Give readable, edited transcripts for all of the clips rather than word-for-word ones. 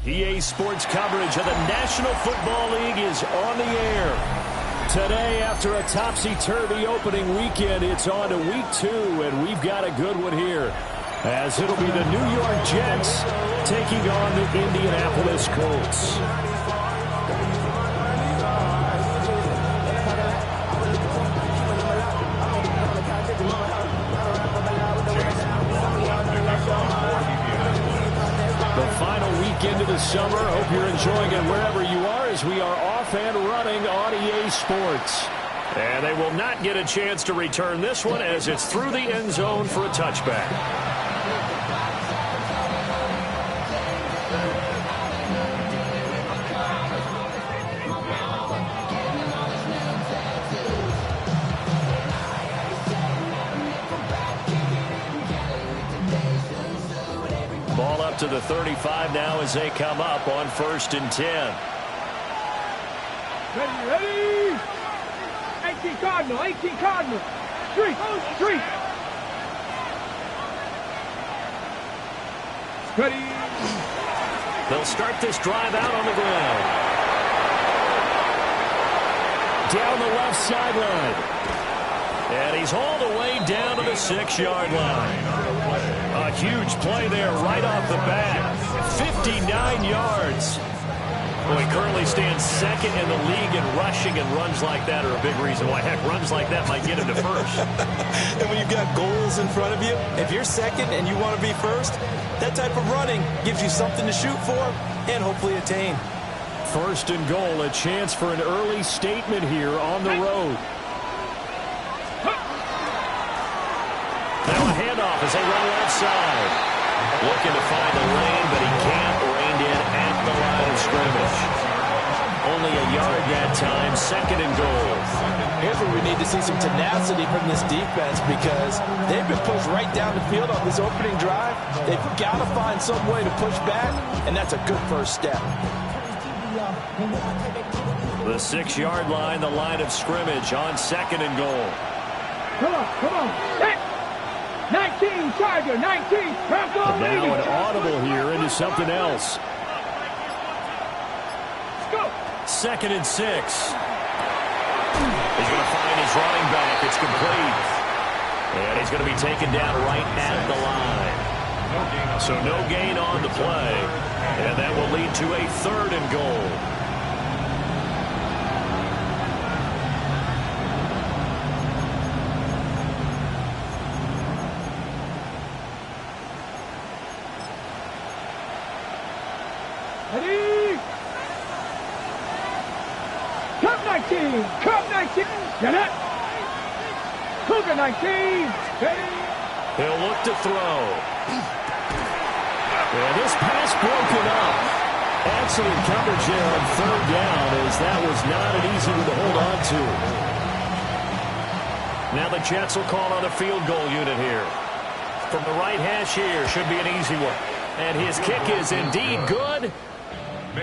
EA Sports coverage of the National Football League is on the air. Today, after a topsy-turvy opening weekend, it's on to week 2, and we've got a good one here, as it'll be the New York Jets taking on the Indianapolis Colts. The final weekend of the summer. Hope you're enjoying it wherever you are, as we are off and running on EA Sports. And they will not get a chance to return this one, as it's through the end zone for a touchback. Ball up to the 35 now as they come up on 1st and 10. Ready? 18 Cardinal. Street. Ready. They'll start this drive out on the ground. Down the left sideline. And he's hauled away down to the 6-yard line. A huge play there right off the bat. 59 yards. Well, he currently stands second in the league in rushing, and runs like that are a big reason why. Heck, runs like that might get him to first. And when you've got goals in front of you, if you're second and you want to be first, that type of running gives you something to shoot for and hopefully attain. 1st and goal, a chance for an early statement here on the road. Now a handoff as they run left side. Looking to find a lane, but he can't. Reined in at the line of scrimmage. Only a yard that time. 2nd and goal. Here's where we need to see some tenacity from this defense, because they've been pushed right down the field on this opening drive. They've got to find some way to push back, and that's a good first step. The 6-yard line, the line of scrimmage on 2nd and goal. Come on. 19, Charger, 19. Now an audible here into something else. Let's go. 2nd and 6. He's going to find his running back. It's complete. And he's going to be taken down right at the line. So no gain on the play. And that will lead to a 3rd and goal. Ready? Cup 19. Get it? Cougar 19. Ready? He'll look to throw. And this pass broken up. Excellent coverage there on 3rd down, as that was not an easy one to hold on to. Now the Jets will call on the field goal unit here. From the right hash here, should be an easy one. And his kick is indeed good.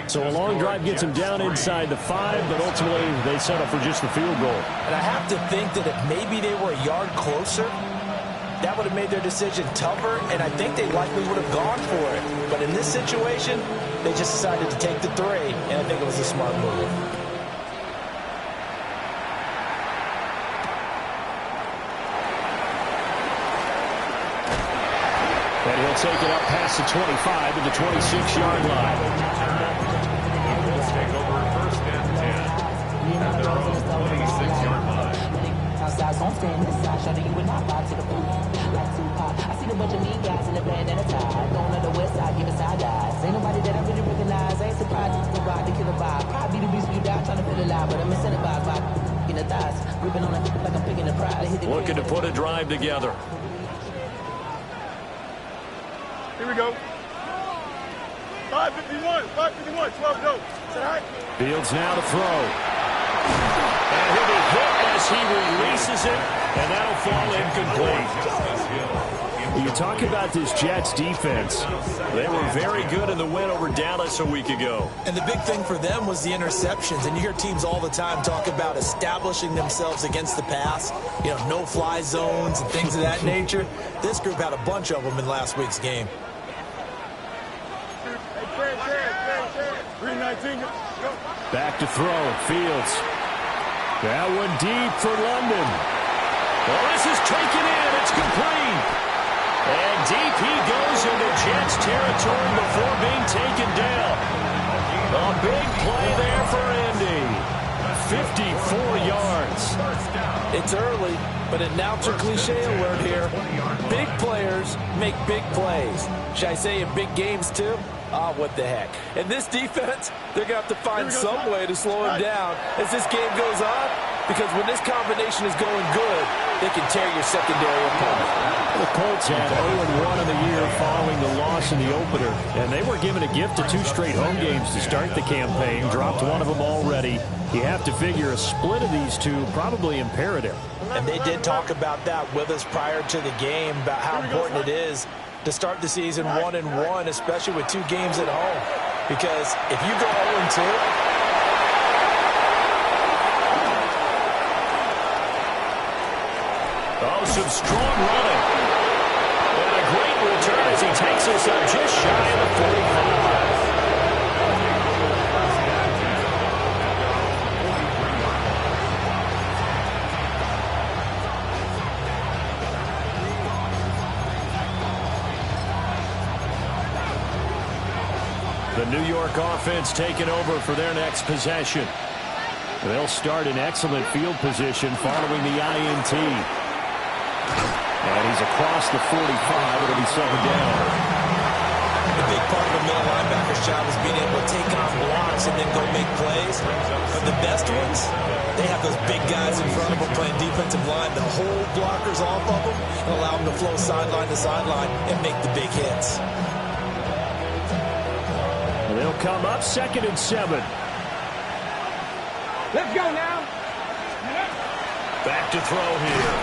So a long drive gets him down inside the 5, but ultimately they settle for just the field goal. And I have to think that if maybe they were a yard closer, that would have made their decision tougher, and I think they likely would have gone for it. But in this situation, they just decided to take the 3, and I think it was a smart move. And he'll take it up past the 25 to the 26-yard line. Colts take over 1st and 10 at their own 26-yard line. Outside, so I'm staying inside, shutting you and I vibe to the food. Like Tupac, I see a bunch of mean guys in the band and a tie. Going on the west side, giving side eyes. Ain't nobody that I really recognize. I ain't surprised it's the ride to kill a vibe. Probably the reason you die trying to feel alive, but I'm incentivized by in the thighs. Gripping on it like I'm picking a pride. Looking to put a drive together. Here we go. 5:51, 12 go. Is that right? Fields now to throw. And he'll be hit as he releases it, and that'll fall incomplete. You talk about this Jets defense. They were very good in the win over Dallas a week ago. And the big thing for them was the interceptions. And you hear teams all the time talk about establishing themselves against the pass. You know, no-fly zones and things of that nature. This group had a bunch of them in last week's game. Hey, Fred. 319. Go. Back to throw. Fields. That one deep for London. Well, this is taken in. It's complete. And deep he goes into Jets territory before being taken down. A big play there for Indy. 54 yards. It's early, but announcer cliche alert here. Big players make big plays. Should I say in big games too? Ah, what the heck. And this defense, they're going to have to find some way to slow him down as this game goes on, because when this combination is going good, they can tear your secondary apart. The Colts had 0-1 in the year following the loss in the opener, and they were given a gift of 2 straight home games to start the campaign, dropped one of them already. You have to figure a split of these two probably imperative. And they did talk about that with us prior to the game, about how important it is to start the season 1-1, especially with 2 games at home. Because if you go 0-2, some strong running. And a great return as he takes us up just shy of the 45. The New York offense taking over for their next possession. They'll start in excellent field position following the INT. And he's across the 45. It'll be 7 down. The big part of the middle linebacker's job is being able to take on blocks and then go make plays. But the best ones, they have those big guys in front of them playing defensive line to hold blockers off of them and allow them to flow sideline to sideline and make the big hits. They'll come up 2nd and 7. Let's go now. Back to throw here.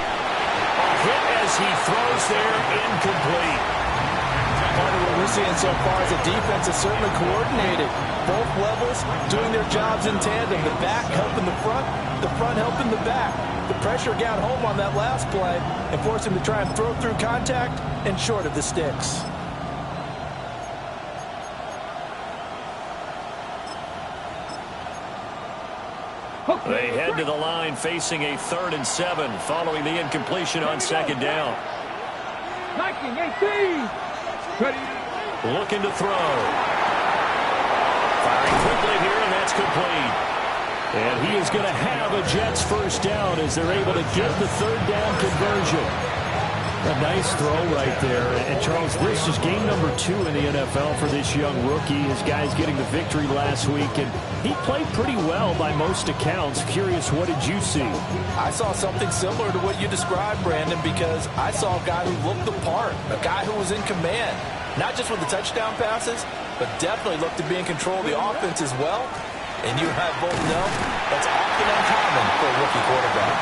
A hit as he throws there, incomplete. Part of what we're seeing so far is the defense is certainly coordinated. Both levels doing their jobs in tandem. The back helping the front helping the back. The pressure got home on that last play and forced him to try and throw through contact and short of the sticks. They head to the line facing a 3rd and 7 following the incompletion on 2nd down. 19-18. Ready. Looking to throw. Firing quickly here, and that's complete. And he is going to have a Jets first down as they're able to get the 3rd down conversion. A nice throw right there. And, Charles, this is game number 2 in the NFL for this young rookie. His guys getting the victory last week, and he played pretty well by most accounts. Curious, what did you see? I saw something similar to what you described, Brandon, because I saw a guy who looked the part, a guy who was in command, not just with the touchdown passes, but definitely looked to be in control of the offense as well. And you and I both know that's often uncommon for a rookie quarterback.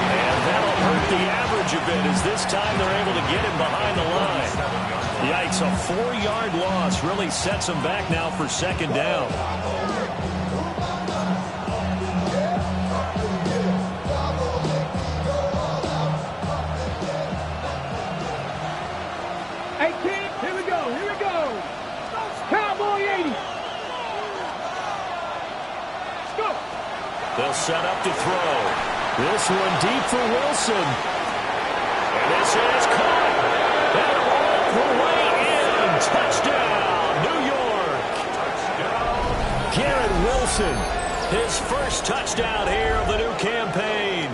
And that'll hurt the average a bit as this time they're able to get him behind the line. Yikes, a 4-yard loss really sets him back now for 2nd down. Here we go. Here we go. Cowboy 80. They'll set up to throw. This one deep for Wilson. And this is caught. And all the way in. Touchdown, New York. Garrett Wilson, his first touchdown here of the new campaign.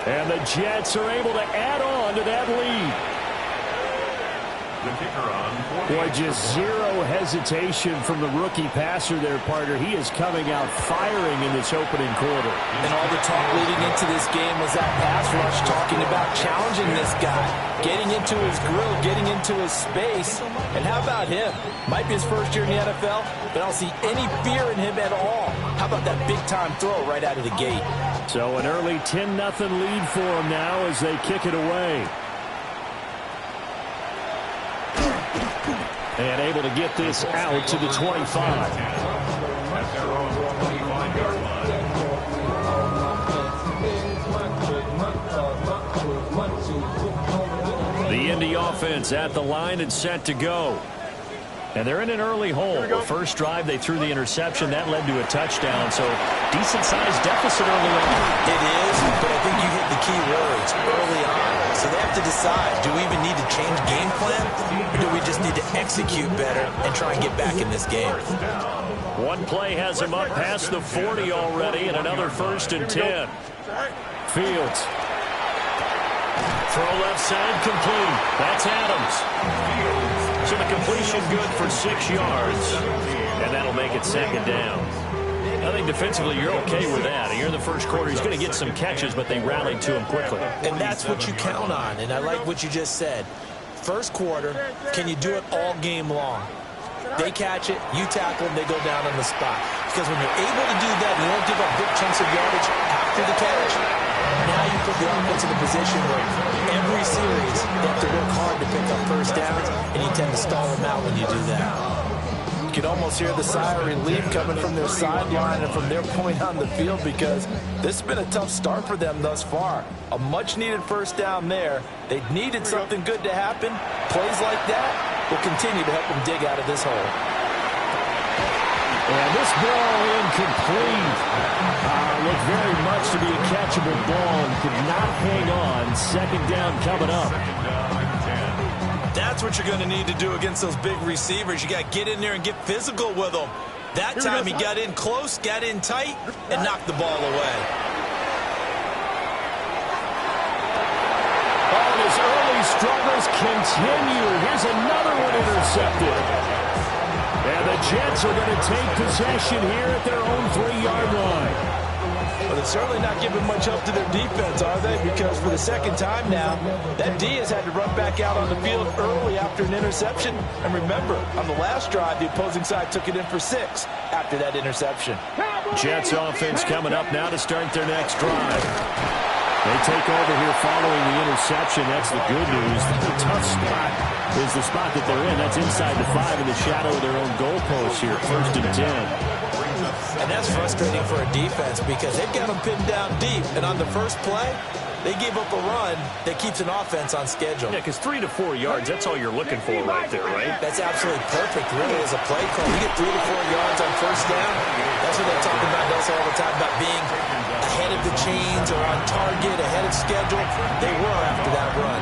And the Jets are able to add on to that lead. The kicker on. Boy, just zero hesitation from the rookie passer there, partner. He is coming out firing in this opening quarter. And all the talk leading into this game was that pass rush, talking about challenging this guy, getting into his grill, getting into his space. And how about him? Might be his first year in the NFL, but I don't see any fear in him at all. How about that big-time throw right out of the gate? So an early 10-0 lead for him now as they kick it away. And able to get this out to the 25. The Indy offense at the line and set to go. And they're in an early hole. The first drive, they threw the interception. That led to a touchdown. So decent-sized deficit early on. It is, but I think you hit the key words early on. So they have to decide, do we even need to change game plan? Or do we just need to execute better and try and get back in this game? One play has him up past the 40 already, and another 1st and 10. Fields. Throw left side, complete. That's Adams. So the completion good for 6 yards, and that'll make it 2nd down. I think defensively you're okay with that. Here in the first quarter, he's going to get some catches, but they rallied to him quickly. And that's what you count on, and I like what you just said. First quarter, can you do it all game long? They catch it, you tackle them, they go down on the spot. Because when you're able to do that, you don't give up big chunks of yardage after the catch. Now you put the offense in a position where every series they have to work hard to pick up first downs, and you tend to stall them out when you do that. You can almost hear the sigh of relief coming from their sideline and from their point on the field, because this has been a tough start for them thus far. A much-needed first down there. They needed something good to happen. Plays like that will continue to help them dig out of this hole. And this ball incomplete. Looked very much to be a catchable ball and could not hang on. 2nd down coming up. That's what you're going to need to do against those big receivers. You got to get in there and get physical with them. That time he got in close, got in tight, and knocked the ball away. Oh, his early struggles continue. Here's another one intercepted. And the Jets are going to take possession here at their own 3-yard line. Well, they're certainly not giving much help to their defense, are they? Because for the 2nd time now, that D has had to run back out on the field early after an interception. And remember, on the last drive, the opposing side took it in for 6 after that interception. Jets offense coming up now to start their next drive. They take over here following the interception. That's the good news. The tough spot is the spot that they're in. That's inside the 5 in the shadow of their own goalpost here. 1st and 10. And that's frustrating for a defense because they've got them pinned down deep. And on the first play, they gave up a run that keeps an offense on schedule. Yeah, because 3 to 4 yards, that's all you're looking for right there, right? That's absolutely perfect, really, as a play call. You get 3 to 4 yards on first down. That's what they're talking about also all the time, about being ahead of the chains or on target, ahead of schedule. They were after that run.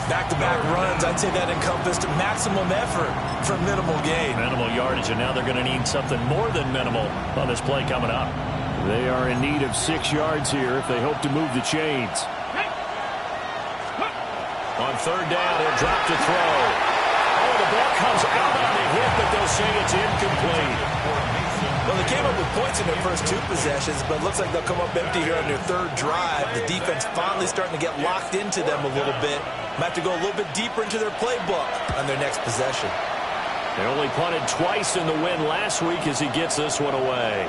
Back-to-back runs, I'd say that encompassed maximum effort for minimal gain. Minimal yardage, and now they're going to need something more than minimal on this play coming up. They are in need of 6 yards here if they hope to move the chains. On 3rd down, he'll drop to throw. Oh, the ball comes out on the hit, but they'll say it's incomplete. Well, they came up with points in their first 2 possessions, but it looks like they'll come up empty here on their 3rd drive. The defense finally starting to get locked into them a little bit. Might have to go a little bit deeper into their playbook on their next possession. They only punted twice in the win last week as he gets this one away.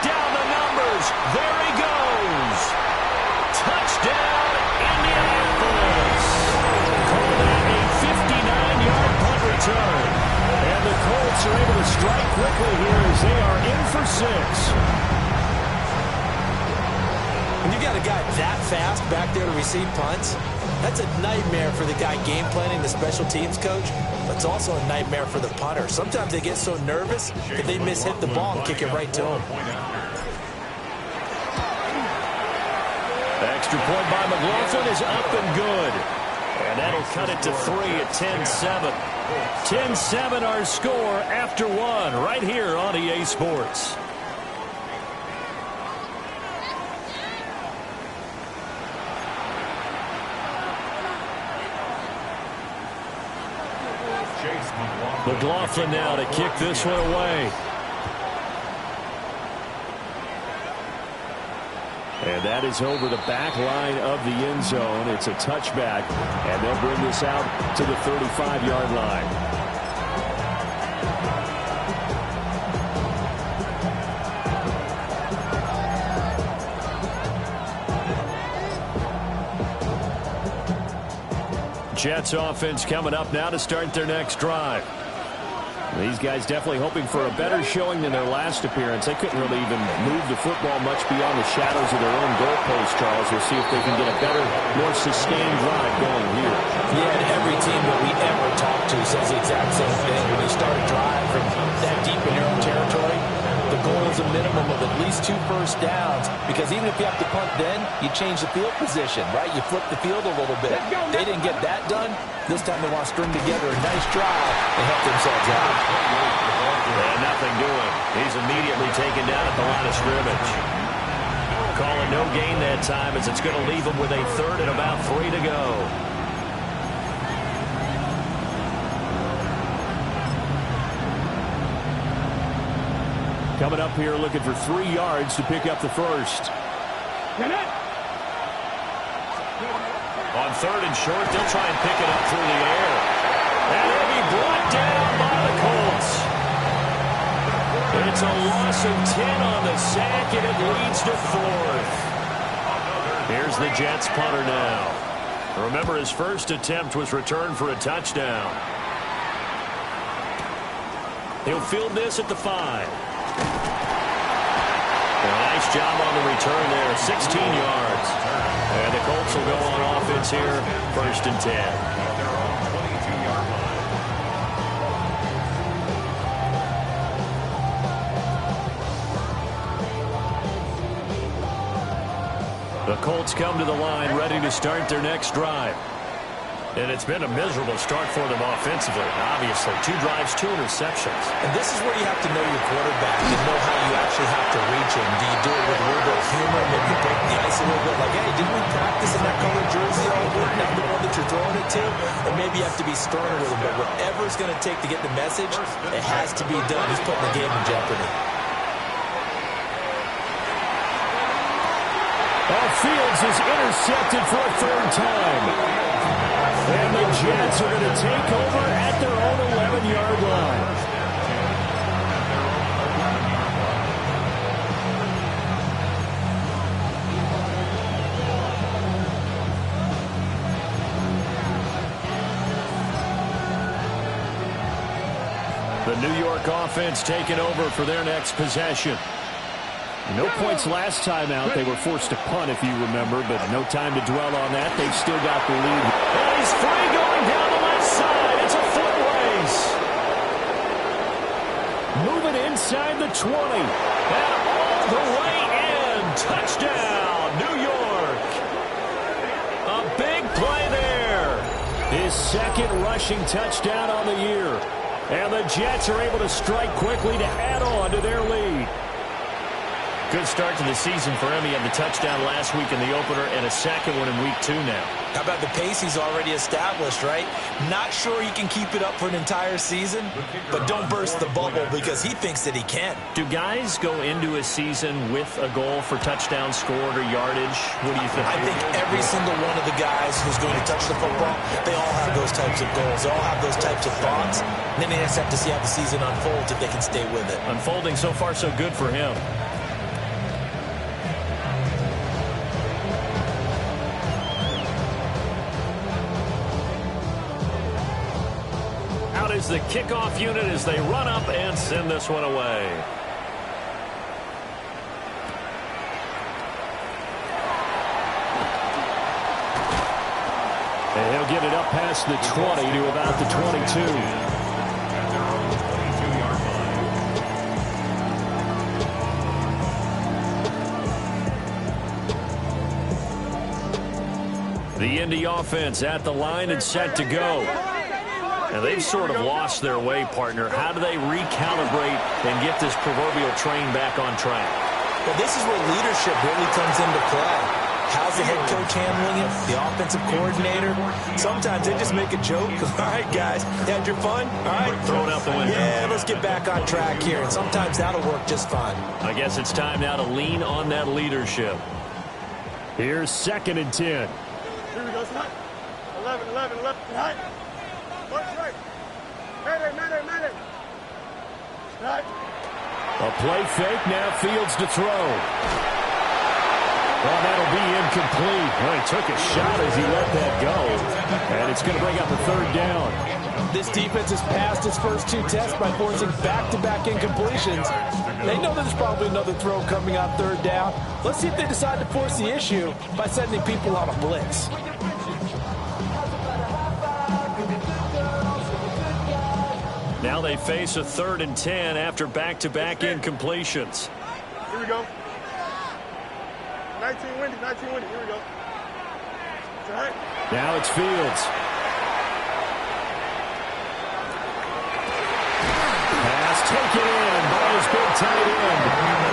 Down the numbers. There he goes. Touchdown, Indianapolis. Call that a 59-yard punt return. And the Colts are able to strike quickly here as they are in for 6. When you got a guy that fast back there to receive punts, that's a nightmare for the guy game planning, the special teams coach, but it's also a nightmare for the punter. Sometimes they get so nervous that they mishit the ball and kick it right to him. Extra point by McLaughlin is up and good. And that'll cut it to 3 at 10-7. 10-7 our score after 1 right here on EA Sports. McLaughlin now to kick this one away. And that is over the back line of the end zone. It's a touchback, and they'll bring this out to the 35-yard line. Jets offense coming up now to start their next drive. These guys definitely hoping for a better showing than their last appearance. They couldn't really even move the football much beyond the shadows of their own goalpost, Charles. We'll see if they can get a better, more sustained drive going here. Yeah, and every team that we ever talk to says the exact same thing. When you start a drive from that deep in your own territory, the goal is a minimum of at least 2 first downs, because even if you have to punt then, you change the field position, right? You flip the field a little bit. They didn't get that done. This time they want to string together a nice drive and help themselves out. And nothing doing. He's immediately taken down at the line of scrimmage. Calling no gain that time, as it's going to leave him with a third and about 3 to go. Coming up here looking for 3 yards to pick up the first. On 3rd and short, they'll try and pick it up through the air. And it'll be brought down by the Colts. It's a loss of 10 on the sack, and it leads to 4th. Here's the Jets punter now. Remember, his first attempt was returned for a touchdown. He'll field this at the 5. A nice job on the return there, 16 yards. And the Colts will go on offense here, 1st and 10. The Colts come to the line, ready to start their next drive. And it's been a miserable start for them offensively. Obviously, 2 drives, 2 interceptions. And this is where you have to know your quarterback and know how you actually have to reach him. Do you do it with a little bit of humor, maybe break the ice a little bit, like, hey, didn't we practice in that colored jersey all week, not the one that you're throwing it to? Or maybe you have to be sterner with him. But whatever it's going to take to get the message, it has to be done. He's putting the game in jeopardy. Fields is intercepted for a 3rd time. And the Jets are going to take over at their own 11-yard line. The New York offense taking over for their next possession. No points last time out. They were forced to punt, if you remember, but no time to dwell on that. They've still got the lead. And he's free going down the left side. It's a foot race. Moving inside the 20. And all the way in. Touchdown, New York. A big play there. His 2nd rushing touchdown on the year. And the Jets are able to strike quickly to add on to their lead. Good start to the season for him. He had the touchdown last week in the opener and a 2nd one in week 2 now. How about the pace he's already established, right? Not sure he can keep it up for an entire season, but don't burst the bubble because he thinks that he can. Do guys go into a season with a goal for touchdown scored or yardage? What do you think? I think every single one of the guys who's going to touch the football, they all have those types of goals. They all have those types of thoughts. And then they just have to see how the season unfolds if they can stay with it. Unfolding so far so good for him. Is the kickoff unit as they run up and send this one away. And he'll get it up past the 20 to about the 22. The Indy offense at the line and set to go. And they've sort of lost their way, partner. How do they recalibrate and get this proverbial train back on track? Well, this is where leadership really comes into play. How's the head coach handling it? The offensive coordinator? Sometimes they just make a joke. All right, guys, you had your fun? All right. Throw it out the window. Yeah, let's get back on track here. And sometimes that'll work just fine. I guess it's time now to lean on that leadership. Here's 2nd and 10. Here we go, Scott. 11, right. What's right? Madden. Right. A play fake, now Fields to throw. Well, that'll be incomplete. Well, he took a shot as he let that go. And it's going to bring up a 3rd down. This defense has passed its first 2 tests by forcing back-to-back incompletions. They know there's probably another throw coming on 3rd down. Let's see if they decide to force the issue by sending people on a blitz. Now they face a 3rd and 10 after back-to-back incompletions. Here we go. 19 windy, 19 windy. Here we go. It's all right. Now it's Fields. Pass taken in by his big tight end.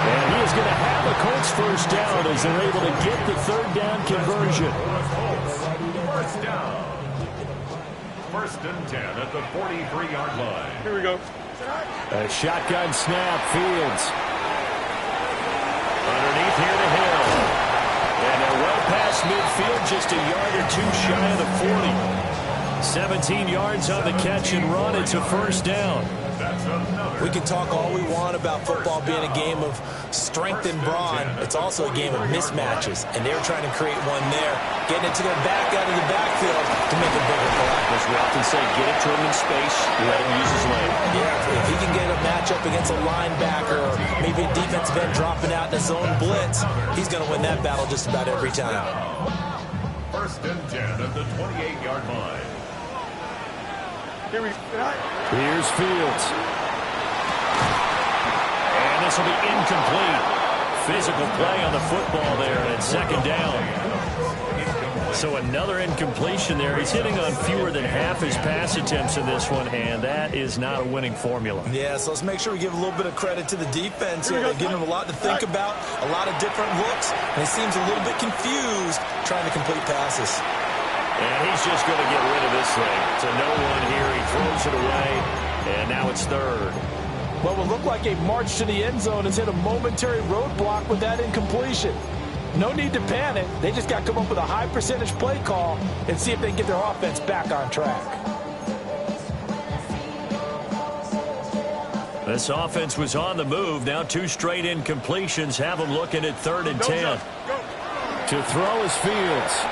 And he is going to have the Colts first down as they're able to get the 3rd down conversion. First down. 1st and 10 at the 43-yard line. Here we go. A shotgun snap, Fields. Underneath here to Hill. And they're well past midfield, just a yard or 2 shy of the 40. 17 yards on the catch and run. It's a first down. We can talk all we want about football being a game of strength and brawn. It's also a game of mismatches, and they're trying to create one there, getting it to their back out of the backfield to make a bigger play. As we often say, get it to him in space, let him use his leg. Yeah, if he can get a matchup against a linebacker or maybe a defensive end dropping out in a zone blitz, he's going to win that battle just about every time. 1st and 10 at the 28-yard line. Here's Fields. And this will be incomplete. Physical play on the football there, and it's 2nd down. So another incompletion there. He's hitting on fewer than half his pass attempts in this one, and that is not a winning formula. Yeah, so let's make sure we give a little bit of credit to the defense here. They're giving him a lot to think about, a lot of different looks, and he seems a little bit confused trying to complete passes. And he's just going to get rid of this thing. To no one here. He throws it away, and now it's 3rd. What will look like a march to the end zone has hit a momentary roadblock with that incompletion. No need to panic. They just got to come up with a high percentage play call and see if they can get their offense back on track. This offense was on the move. Now 2 straight incompletions have them looking at 3rd and 10. To throw is Fields.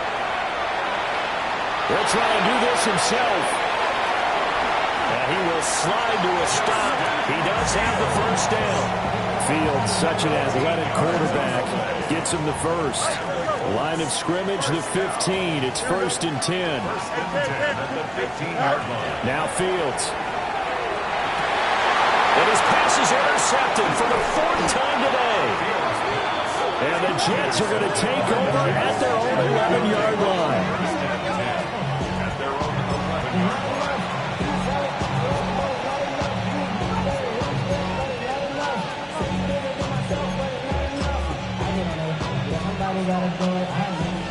He'll try and do this himself. And he will slide to a stop. He does have the first down. Fields, such an athletic quarterback, gets him the first. Line of scrimmage, the 15. It's 1st and 10. Now Fields. And his pass is intercepted for the 4th time today. And the Jets are going to take over at their own 11-yard line.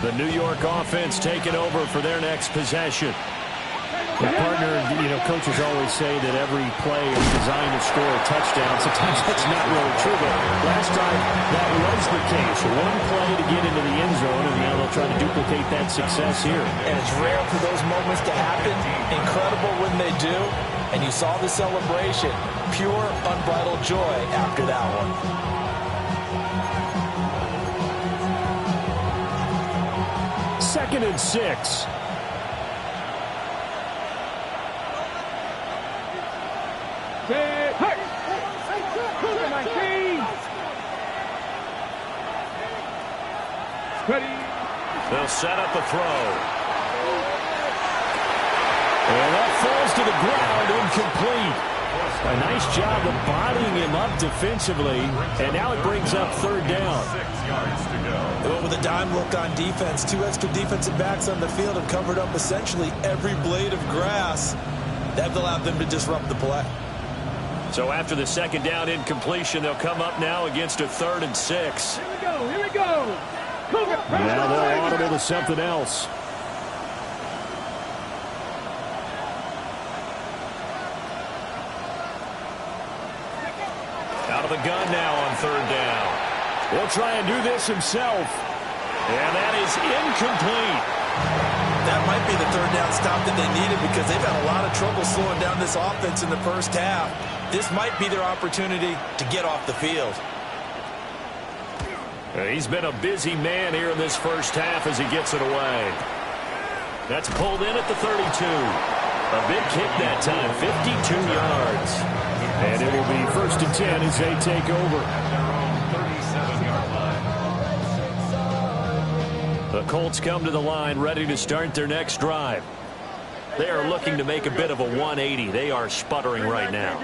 The New York offense taking over for their next possession. The partner, coaches always say that every play is designed to score a touchdown. Sometimes that's not really true, but last time that was the case. One play to get into the end zone, and now they'll try to duplicate that success here. And it's rare for those moments to happen. Incredible when they do. And you saw the celebration. Pure, unbridled joy after that one. 2nd and 6. They'll set up a throw. And that falls to the ground, incomplete. A nice job of bodying him up defensively, and now it brings up 3rd down. 6 yards to go. With a dime look on defense, 2 extra defensive backs on the field have covered up essentially every blade of grass. That allowed them to disrupt the play. So after the 2nd down incompletion, they'll come up now against a 3rd and 6. Here we go, here we go. Now they'll audible to something else. Out of the gun now on 3rd down. He'll try and do this himself. And that is incomplete. That might be the 3rd down stop that they needed because they've had a lot of trouble slowing down this offense in the first half. This might be their opportunity to get off the field. He's been a busy man here in this first half as he gets it away. That's pulled in at the 32. A big kick that time, 52 yards. And it will be 1st and 10 as they take over. The Colts come to the line ready to start their next drive. They are looking to make a bit of a 180. They are sputtering right now.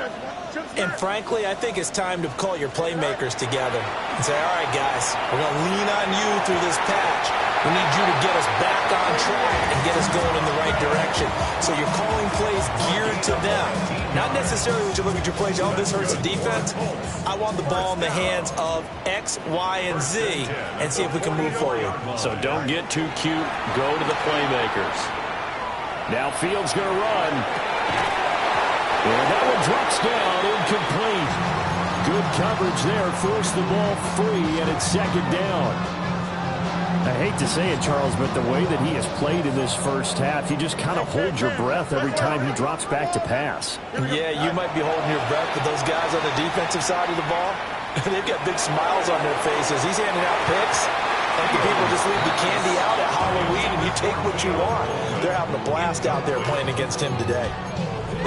And frankly, I think it's time to call your playmakers together and say, all right, guys, we're going to lean on you through this patch. We need you to get us back on track and get us going in the right direction. So you're calling plays geared to them. Not necessarily when you look at your plays, oh, this hurts the defense. I want the ball in the hands of X, Y, and Z and see if we can move forward. So don't get too cute. Go to the playmakers. Now Fields going to run. And that one drops down, incomplete. Good coverage there, forced the ball free, and it's 2nd down. I hate to say it, Charles, but the way that he has played in this first half, you just kind of hold your breath every time he drops back to pass. Yeah, you might be holding your breath, but those guys on the defensive side of the ball, they've got big smiles on their faces. He's handing out picks. Like the people just leave the candy out at Halloween and you take what you want. They're having a blast out there playing against him today.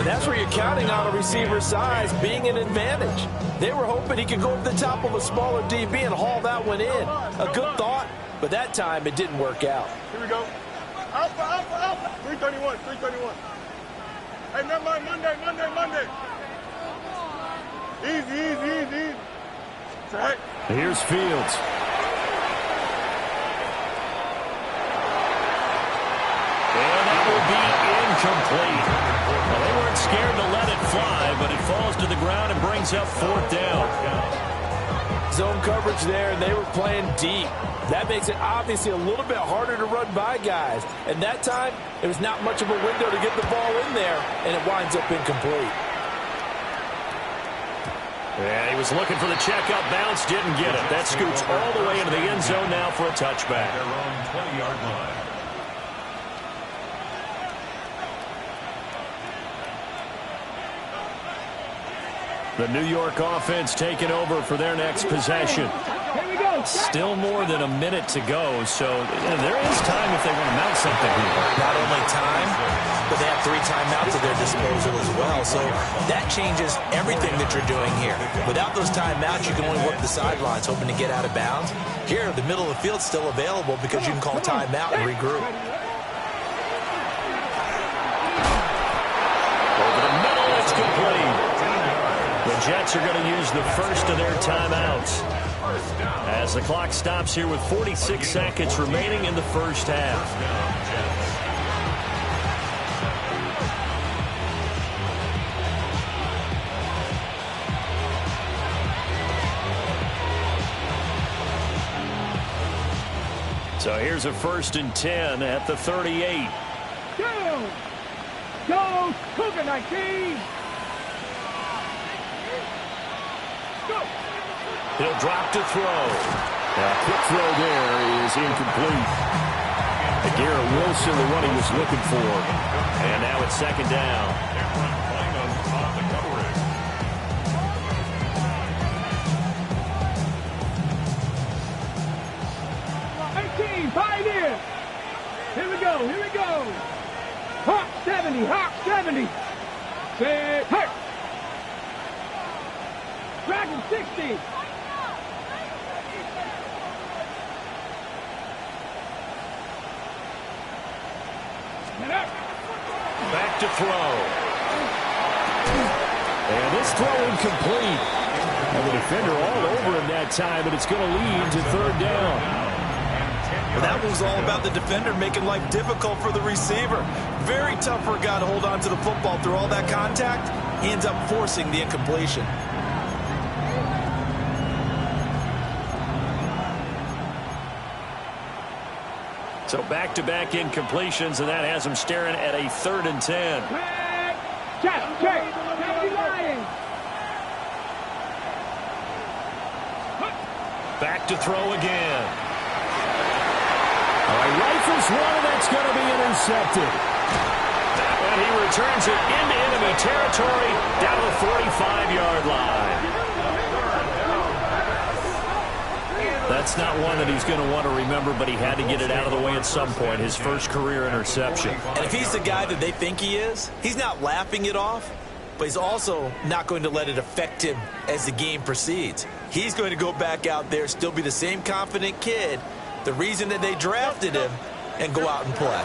And that's where you're counting on a receiver's size being an advantage. They were hoping he could go to the top of a smaller DB and haul that one in. A good thought, but that time it didn't work out. Here we go. Alpha, alpha, alpha. 331, 331. Hey, never mind. Monday. Easy. Right. Here's Fields. And that will be incomplete. Well, they weren't scared to let it fly, but it falls to the ground and brings up 4th down. Zone coverage there, and they were playing deep. That makes it obviously a little bit harder to run by guys. And that time, there was not much of a window to get the ball in there, and it winds up incomplete. And he was looking for the checkup bounce, didn't get it. That scoots all the way into the end zone now for a touchback. Their own 20-yard line. The New York offense taking over for their next possession. Still more than a minute to go, so there is time if they want to mount something here. Not only time, but they have 3 timeouts at their disposal as well. So that changes everything that you're doing here. Without those timeouts, you can only work the sidelines, hoping to get out of bounds. Here, the middle of the field's still available because you can call timeout and regroup. Over the middle, it's complete. The Jets are going to use the first of their timeouts as the clock stops here with 46 seconds remaining in the first half. So here's a 1st and 10 at the 38. Go, Cougar 19. He'll drop to throw. Now, quick throw there is incomplete. Garrett Wilson, the one he was looking for. And now it's 2nd down. 18, Pioneer. Here we go. Hawk 70. Say, hey. Dragon 60. Back to throw. And this throw incomplete. And the defender all over him that time, but it's going to lead to 3rd down. Well, that was all about the defender making life difficult for the receiver. Very tough for a guy to hold on to the football through all that contact. He ends up forcing the incompletion. So back-to-back incompletions, and that has him staring at a 3rd and 10. Check. Lions. Back to throw again. All right, rifles one, and that's going to be intercepted. And he returns it into enemy territory down to the 45-yard line. that's not one that he's going to want to remember, but he had to get it out of the way at some point, his first career interception. And if he's the guy that they think he is, he's not laughing it off, but he's also not going to let it affect him as the game proceeds. He's going to go back out there, still be the same confident kid, the reason that they drafted him, and go out and play.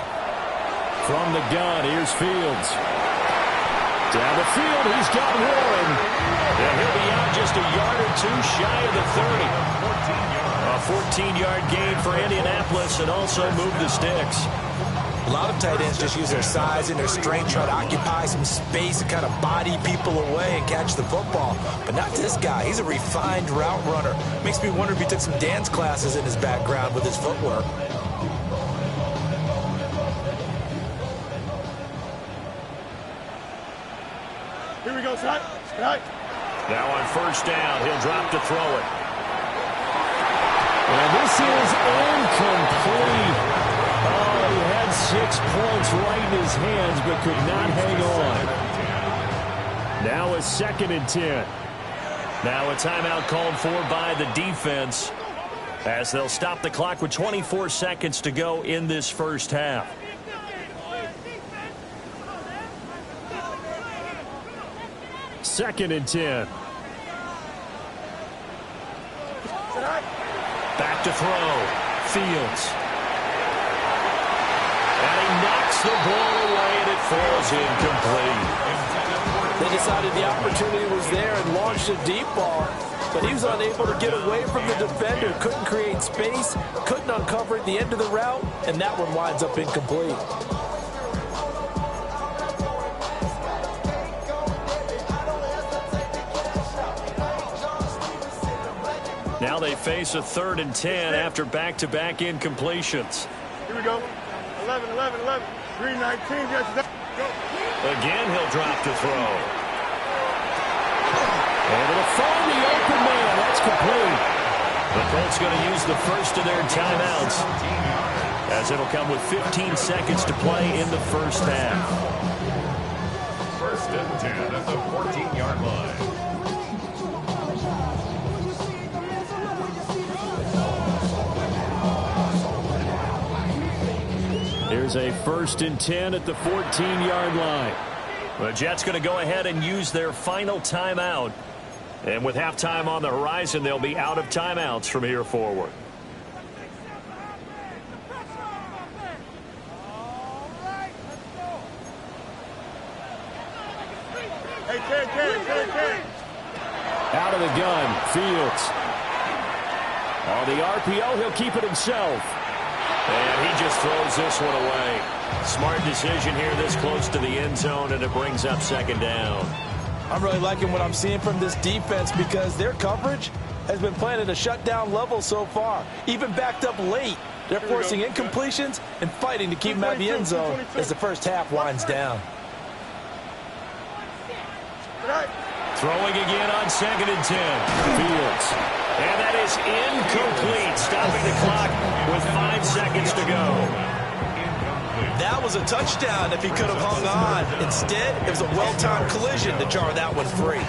From the gun, here's Fields. Down the field, he's got Warren. And he'll be out just a yard or two shy of the 30. A 14-yard gain for Indianapolis and also move the sticks. A lot of tight ends just use their size and their strength, try to occupy some space and kind of body people away and catch the football. But not this guy. He's a refined route runner. Makes me wonder if he took some dance classes in his background with his footwork. Here we go, Scott. Right. Now on first down, he'll drop to throw it. And this is incomplete. Oh, he had 6 points right in his hands, but could not hang on. Now a 2nd and 10. Now a timeout called for by the defense as they'll stop the clock with 24 seconds to go in this first half. Second and 10. Back to throw. Fields. And he knocks the ball away, and it falls incomplete. They decided the opportunity was there and launched a deep ball, but he was unable to get away from the defender, couldn't create space, couldn't uncover at the end of the route, and that one winds up incomplete. Now they face a 3rd and 10 after back-to-back incompletions. Here we go. 11, 11, 11. 319. Yes, go. Again, he'll drop to throw. And it'll find the open man. That's complete. The Colts going to use the first of their timeouts, as it'll come with 15 seconds to play in the first half. 1st and 10 at the 14-yard line. Here's a 1st and 10 at the 14-yard line. The Jets going to go ahead and use their final timeout. And with halftime on the horizon, they'll be out of timeouts from here forward. Hey, Ken. Out of the gun, Fields. On the RPO, he'll keep it himself. And he just throws this one away. Smart decision here this close to the end zone, and it brings up 2nd down. I'm really liking what I'm seeing from this defense because their coverage has been playing at a shutdown level so far. Even backed up late, they're forcing incompletions and fighting to keep them out of the end zone as the first half winds down. Throwing again on 2nd and 10. Fields. And that is incomplete, stopping the clock with 5 seconds to go. That was a touchdown if he could have hung on. Instead, it was a well-timed collision to jar that one free.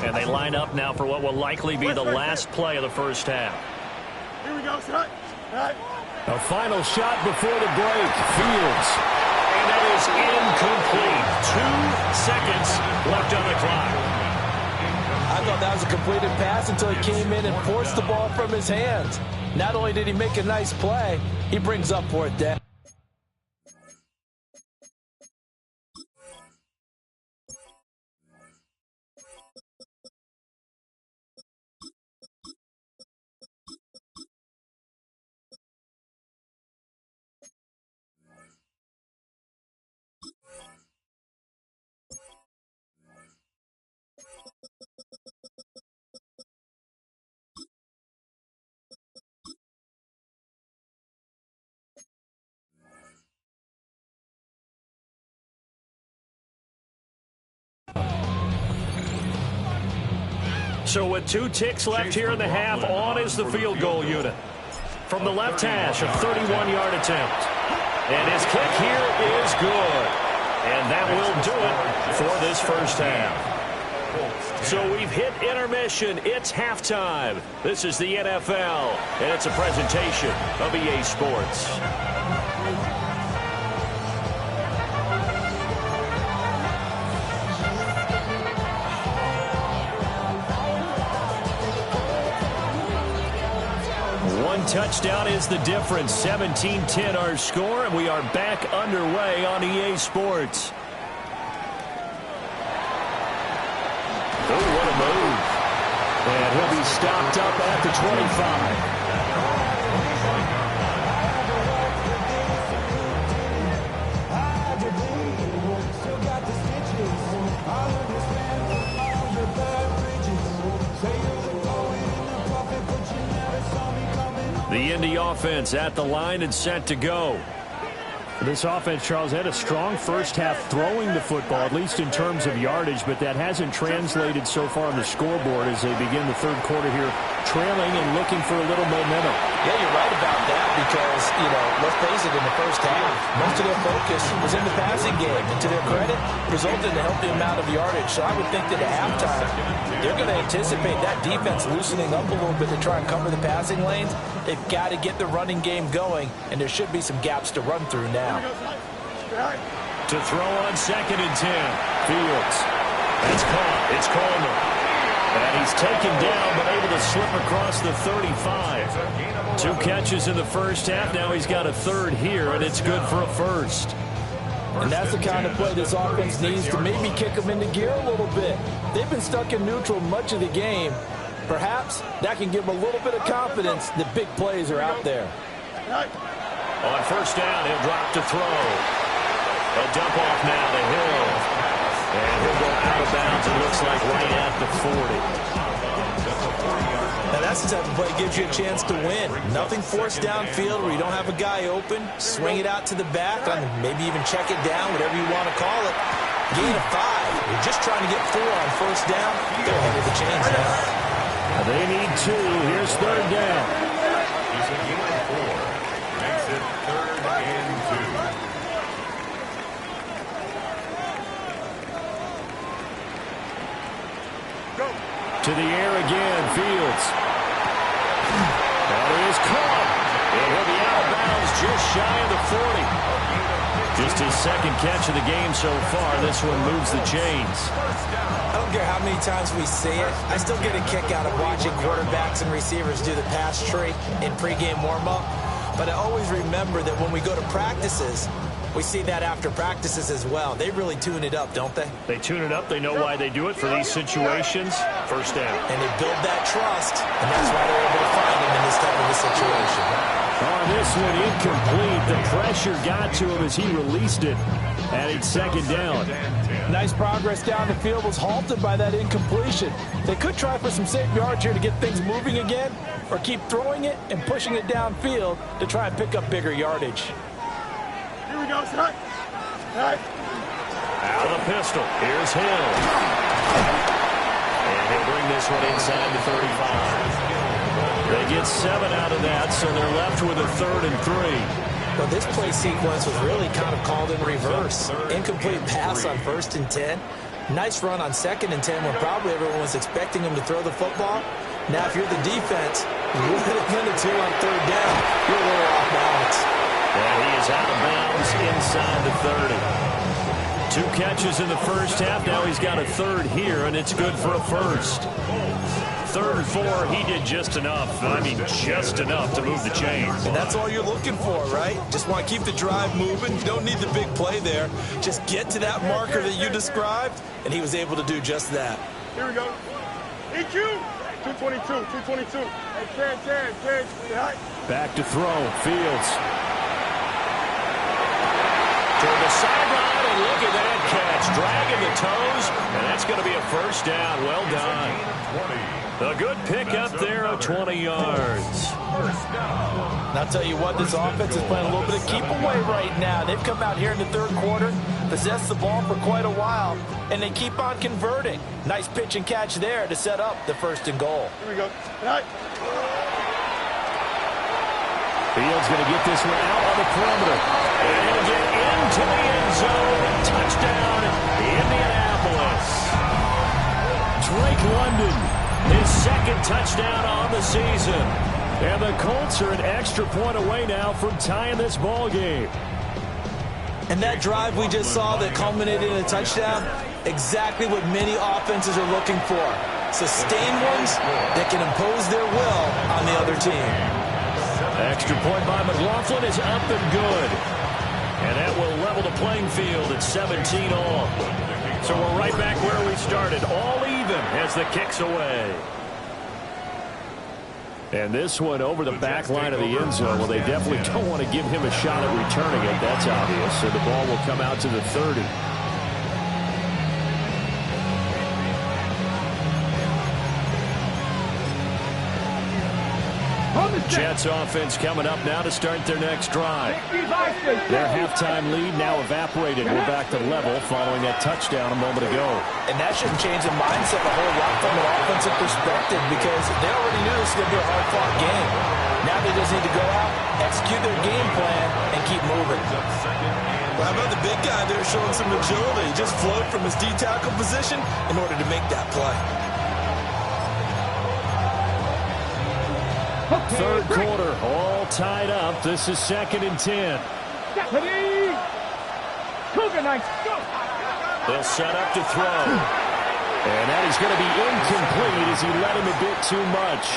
And they line up now for what will likely be the last play of the first half. Here we go, Scott. Right. A final shot before the break. Fields. And that is incomplete. 2 seconds left on the clock. I thought that was a completed pass until he came in and forced the ball from his hands. Not only did he make a nice play, he brings up 4th down. So with 2 ticks left here in the half, on is the field goal unit. From the left hash, a 31-yard attempt. And his kick here is good. And that will do it for this first half. So we've hit intermission. It's halftime. This is the NFL, and it's a presentation of EA Sports. One touchdown is the difference. 17-10 our score, and we are back underway on EA Sports. Oh, what a move. And he'll be stopped up at the 25. The Indy offense at the line and set to go. This offense, Charles, had a strong first half throwing the football, at least in terms of yardage, but that hasn't translated so far on the scoreboard as they begin the third quarter here, trailing and looking for a little momentum. Yeah, you're right about that because, let's face it, in the first half, most of their focus was in the passing game. And to their credit, resulted in a healthy amount of yardage. So I would think that at halftime, they're going to anticipate that defense loosening up a little bit to try and cover the passing lanes. They've got to get the running game going, and there should be some gaps to run through now. To throw on 2nd and 10. Fields. That's caught. It's Coleman. And he's taken down, but able to slip across the 35. 2 catches in the first half. Now he's got a third here, and it's good for a first. And that's the kind of play this offense needs to maybe kick them into gear a little bit. They've been stuck in neutral much of the game. Perhaps that can give them a little bit of confidence that big plays are out there. On first down, he'll drop to throw. A dump off now to Hill. And he'll go out of bounds, it looks like, right at the 40. Now that's the type of play that gives you a chance to win. Nothing forced downfield where you don't have a guy open. Swing it out to the back, maybe even check it down, whatever you want to call it. Gain of 5. You're just trying to get 4 on first down. They're ahead of the chains now. They need 2. Here's third down. He's a gain of 4. Makes it 3rd and 2. Go. To the air again, Fields. That is caught. And he'll be out of bounds just shy of the 40. Just his 2nd catch of the game so far. This one moves the chains. I don't care how many times we see it. I still get a kick out of watching quarterbacks and receivers do the pass tree in pregame warm-up. But I always remember that when we go to practices, we see that after practices as well. They really tune it up, don't they? They tune it up. They know why they do it for these situations. First down. And they build that trust, and that's why they're able to find him in this type of a situation. On this one, incomplete. The pressure got to him as he released it. And it's 2nd down. Nice progress down the field was halted by that incompletion. They could try for some safe yards here to get things moving again, or keep throwing it and pushing it downfield to try and pick up bigger yardage. Here we go, son. Right. Out of the pistol. Here's Hill. And he'll bring this one inside the 35. They get 7 out of that, so they're left with a 3rd and 3. Well, this play sequence was really kind of called in reverse. Incomplete pass on 1st and 10. Nice run on 2nd and 10 when probably everyone was expecting him to throw the football. Now, if you're the defense, you let it win the 2 on 3rd down. You're a little off balance. And he is out of bounds inside the 30. 2 catches in the first half. Now he's got a 3rd here, and it's good for a first. 3rd and 4, he did just enough. I mean, just enough to move the chains. And that's all you're looking for, right? Just want to keep the drive moving. You don't need the big play there. Just get to that marker that you described, and he was able to do just that. Here we go. EQ. 222, 222. Hey, Ken. Back to throw. Fields. Toward the sideline, and look at that catch. Dragging the toes, and that's going to be a first down. Well done. A good pickup there of 20 yards. And I'll tell you what, this offense is playing a little bit of keep away right now. They've come out here in the 3rd quarter, possessed the ball for quite a while, and they keep on converting. Nice pitch and catch there to set up the 1st and goal. Here we go. Right. Fields going to get this one out on the perimeter. And he'll get into the end zone. Touchdown, Indianapolis. Drake London, his second touchdown on the season. And the Colts are an extra point away now from tying this ball game. And that drive we just saw that culminated in a touchdown, exactly what many offenses are looking for. Sustained ones that can impose their will on the other team. Extra point by McLaughlin is up and good. And that will level the playing field at 17 all. So we're right back where we started, all even as the kick's away. And this one over the back line of the end zone. Well, they definitely don't want to give him a shot at returning it. That's obvious. So the ball will come out to the 30. Jets offense coming up now to start their next drive. Their halftime lead now evaporated. We're back to level following that touchdown a moment ago. And that shouldn't change the mindset a whole lot from an offensive perspective because they already knew this was going to be a hard-fought game. Now they just need to go out, execute their game plan, and keep moving. Well, how about the big guy there showing some agility? He just floated from his D-tackle position in order to make that play. Third quarter, all tied up. This is 2nd and 10. They'll set up to throw. And that is going to be incomplete as he let him a bit too much.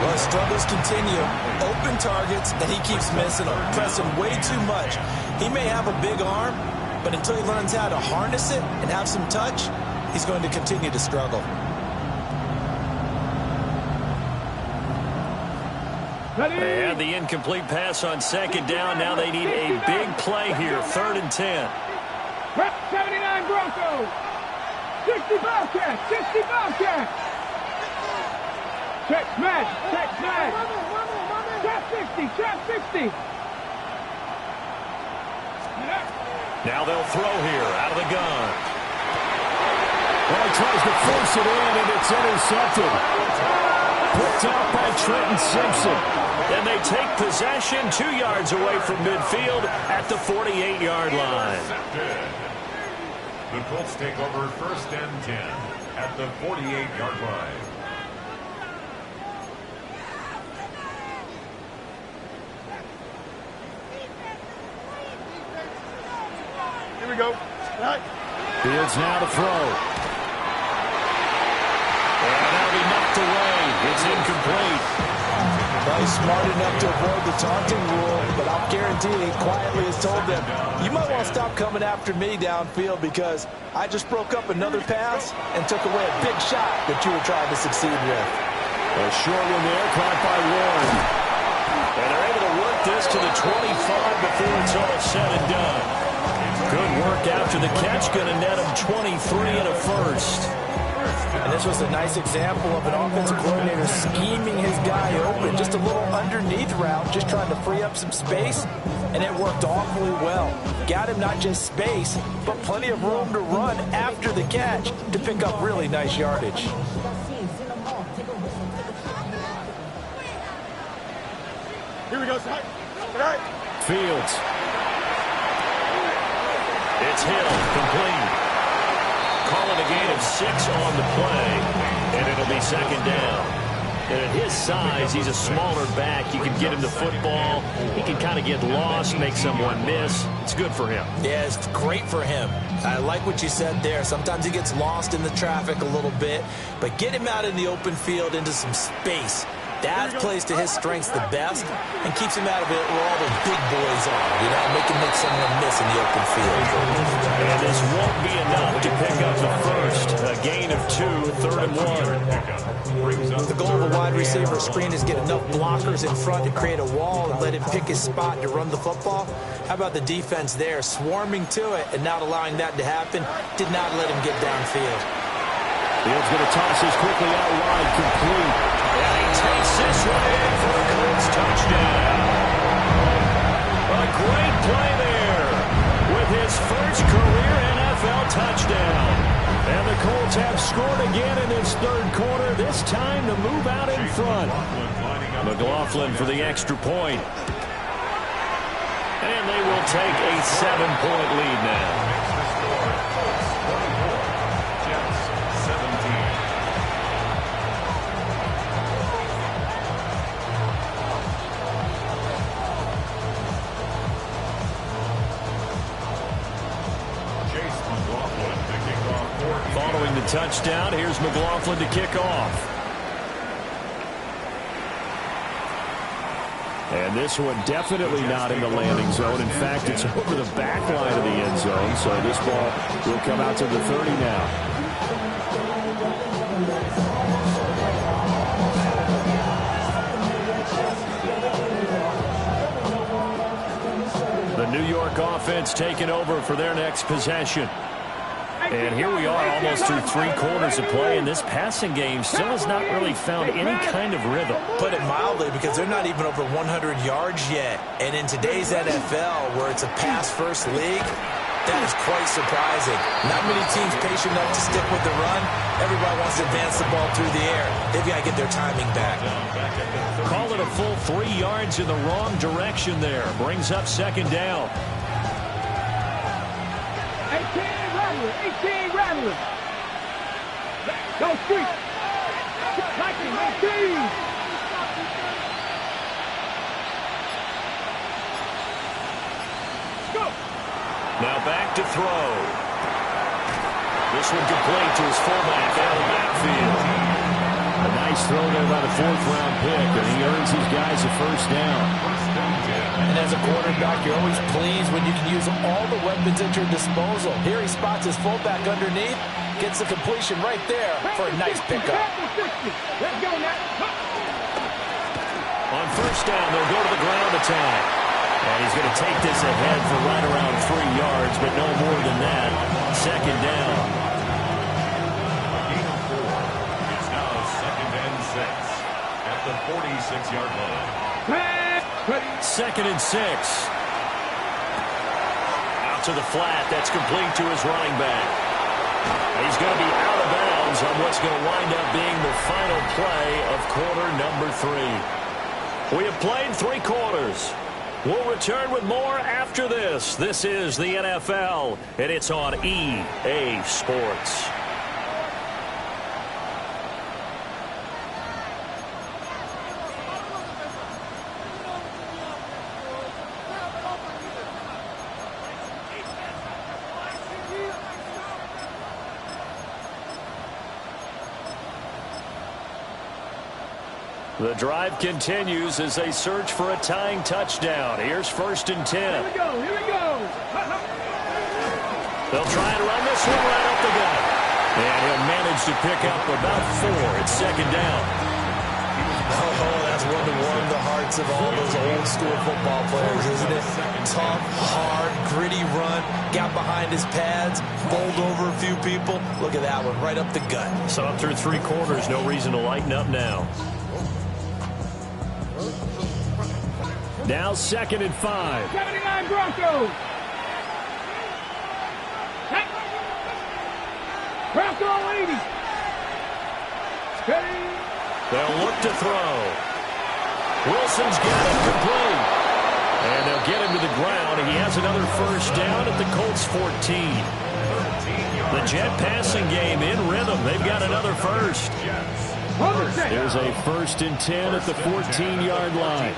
Well, his struggles continue. Open targets, and he keeps missing them, pressing way too much. He may have a big arm, but until he learns how to harness it and have some touch, he's going to continue to struggle. They had the incomplete pass on 2nd down. Now they need a big play here. 3rd and 10. Rep 79 Broncos. 65 cat. 65 cat. Check smash. Check smash. Trap 60. Trap 60. Now they'll throw here out of the gun. Well, he tries to force it in, and it's intercepted. Picked out by Trenton Simpson. And they take possession 2 yards away from midfield at the 48-yard line. The Colts take over 1st and 10 at the 48-yard line. Here we go. Right. Fields now to throw. And that'll be knocked away. It's incomplete. Well, he's smart enough to avoid the taunting rule, but I'll guarantee he quietly has told them, you might want to stop coming after me downfield because I just broke up another pass and took away a big shot that you were trying to succeed with. A short one there, caught by Warren. And they're able to work this to the 25 before it's all said and done. Good work after the catch, going to net him 23 and a first. And this was a nice example of an offensive coordinator scheming his guy open. Just a little underneath route, just trying to free up some space, and it worked awfully well. Got him not just space, but plenty of room to run after the catch to pick up really nice yardage. Here we go, son. All right. Fields. It's Hill, complete. Calling a gain of 6 on the play, and it'll be 2nd down. And at his size, he's a smaller back. You can get him the football. He can kind of get lost, make someone miss. It's good for him. Yeah, it's great for him. I like what you said there. Sometimes he gets lost in the traffic a little bit, but get him out in the open field into some space. That plays to his strengths the best and keeps him out of it where all the big boys are, you know, make someone miss in the open field. And this won't be enough to pick up the first. A gain of 2, 3rd and 1. The goal of a wide receiver screen is get enough blockers in front to create a wall and let him pick his spot to run the football. How about the defense there, swarming to it and not allowing that to happen? Did not let him get downfield. Fields going to toss this quickly out wide, complete. And he takes this one in for a Colts touchdown. A great play there with his first career NFL touchdown. And the Colts have scored again in this 3rd quarter, this time to move out in front. McLaughlin for the extra point. And they will take a 7-point lead now. Jets 17. Rushing touchdown. Here's McLaughlin to kick off. And this one definitely not in the landing zone. In fact, it's over the back line of the end zone. So this ball will come out to the 30 now. The New York offense taking over for their next possession. And here we are almost through 3 quarters of play, and this passing game still has not really found any kind of rhythm. Put it mildly, because they're not even over 100 yards yet. And in today's NFL, where it's a pass-first league, that is quite surprising. Not many teams patient enough to stick with the run. Everybody wants to advance the ball through the air. They've got to get their timing back. Call it a full 3 yards in the wrong direction there. Brings up second down. 18 Rattler. Go street. 19. Go. Now back to throw. This one complete to his fullback out of the backfield. A nice throw there by the 4th-round pick, and he earns his guys a first down. And as a quarterback, you're always pleased when you can use all the weapons at your disposal. Here he spots his fullback underneath, gets the completion right there for a nice pickup. Let's go now. On first down, they'll go to the ground attack. And he's going to take this ahead for right around 3 yards, but no more than that. Second down. It's now 2nd and 6 at the 46-yard line. 2nd and 6. Out to the flat. That's complete to his running back. He's going to be out of bounds on what's going to wind up being the final play of quarter number 3. We have played 3 quarters. We'll return with more after this. This is the NFL, and it's on EA Sports. The drive continues as they search for a tying touchdown. Here's 1st and 10. Here we go. They'll try and run this one right up the gut. And he'll manage to pick up about 4. It's 2nd down. Oh, that's one to warm the hearts of all those old school football players, isn't it? Tough, hard, gritty run, got behind his pads, bowled over a few people. Look at that one, right up the gut. So up through 3 quarters, no reason to lighten up now. Now 2nd and 5. 79 Broncos. Bronco 80. Steady. They'll look to throw. Wilson's got it complete. And they'll get him to the ground. He has another first down at the Colts 14. The Jet passing game in rhythm. They've got another first. There's a 1st and 10 at the 14-yard line.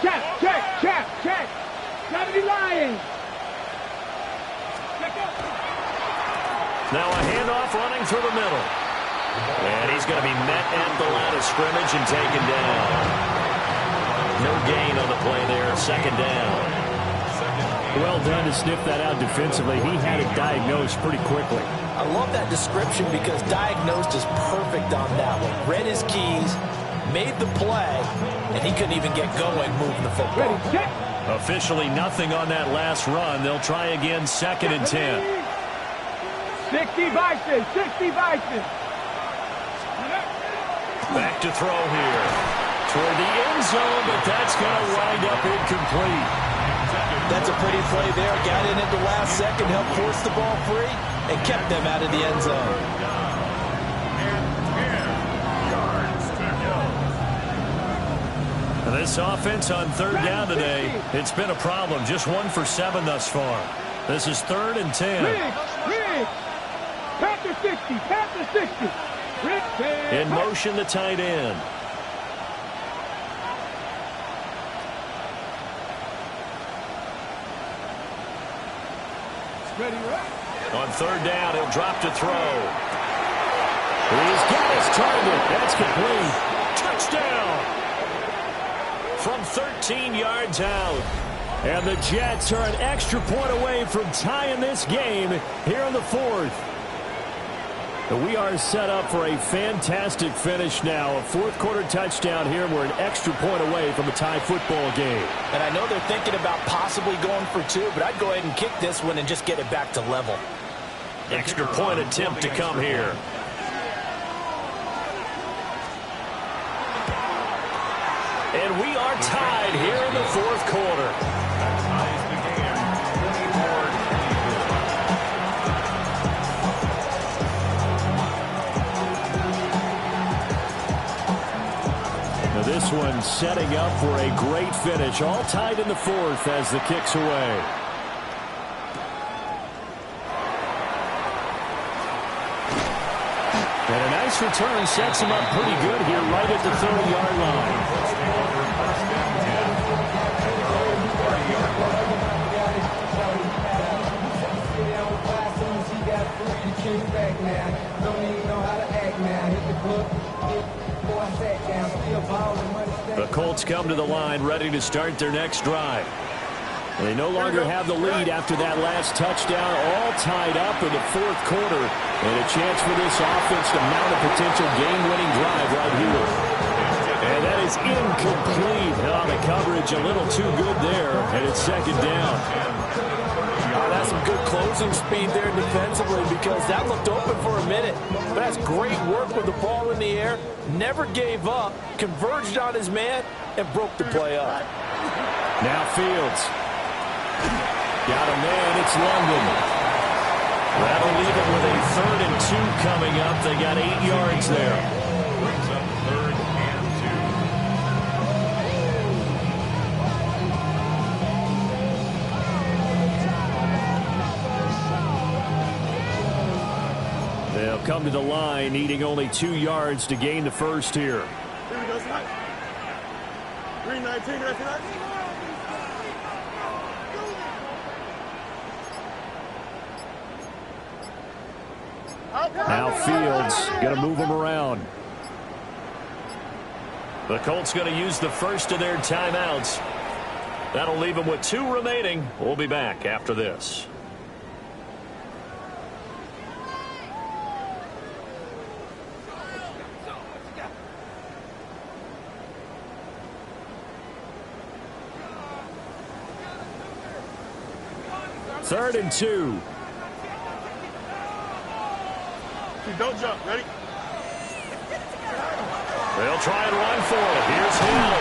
Check. 70 Lions. Now a handoff running through the middle. And he's going to be met at the line of scrimmage and taken down. No gain on the play there. 2nd down. Well done to sniff that out defensively. He had it diagnosed pretty quickly. I love that description because diagnosed is perfect on that one. Read his keys, made the play, and he couldn't even get going moving the football. Officially nothing on that last run. They'll try again 2nd and 10. 60 Vikings. Back to throw here. Toward the end zone, but that's going to wind up incomplete. That's a pretty play there. Got in at the last second, helped force the ball free, and kept them out of the end zone. This offense on 3rd down today, it's been a problem. Just 1 for 7 thus far. This is 3rd and 10. Panther 60. In motion, the tight end. Ready, right? On third down, he'll drop to throw. He's got his target. That's complete. Touchdown. From 13 yards out. And the Jets are an extra point away from tying this game here in the fourth. We are set up for a fantastic finish now. A fourth-quarter touchdown here. We're an extra point away from a tie football game. And I know they're thinking about possibly going for two, but I'd go ahead and kick this one and just get it back to level. Extra point attempt to come here. And we are tied here in the fourth quarter. Now this one setting up for a great finish. All tied in the fourth as the kick's away. And a nice return sets him up pretty good here right at the 30-yard line. The Colts come to the line ready to start their next drive. They no longer have the lead after that last touchdown, all tied up in the fourth quarter. And a chance for this offense to mount a potential game-winning drive right here. And that is incomplete. Oh, the coverage a little too good there, and it's second down. Oh, that's some good closing speed there defensively because that looked open for a minute. But that's great work with the ball in the air. Never gave up, converged on his man, and broke the play up. Now Fields. Got a man, it's London. That'll leave it with a 3rd and 2 coming up. They got 8 yards there. Brings up 3rd and 2. They'll come to the line, needing only 2 yards to gain the first here. Here we go, tonight. 319, right tonight. Now Fields going to move them around. The Colts going to use the first of their timeouts. That'll leave them with 2 remaining. We'll be back after this. Third and 2. Don't jump. Ready? They'll try and run for it. Here's Hill.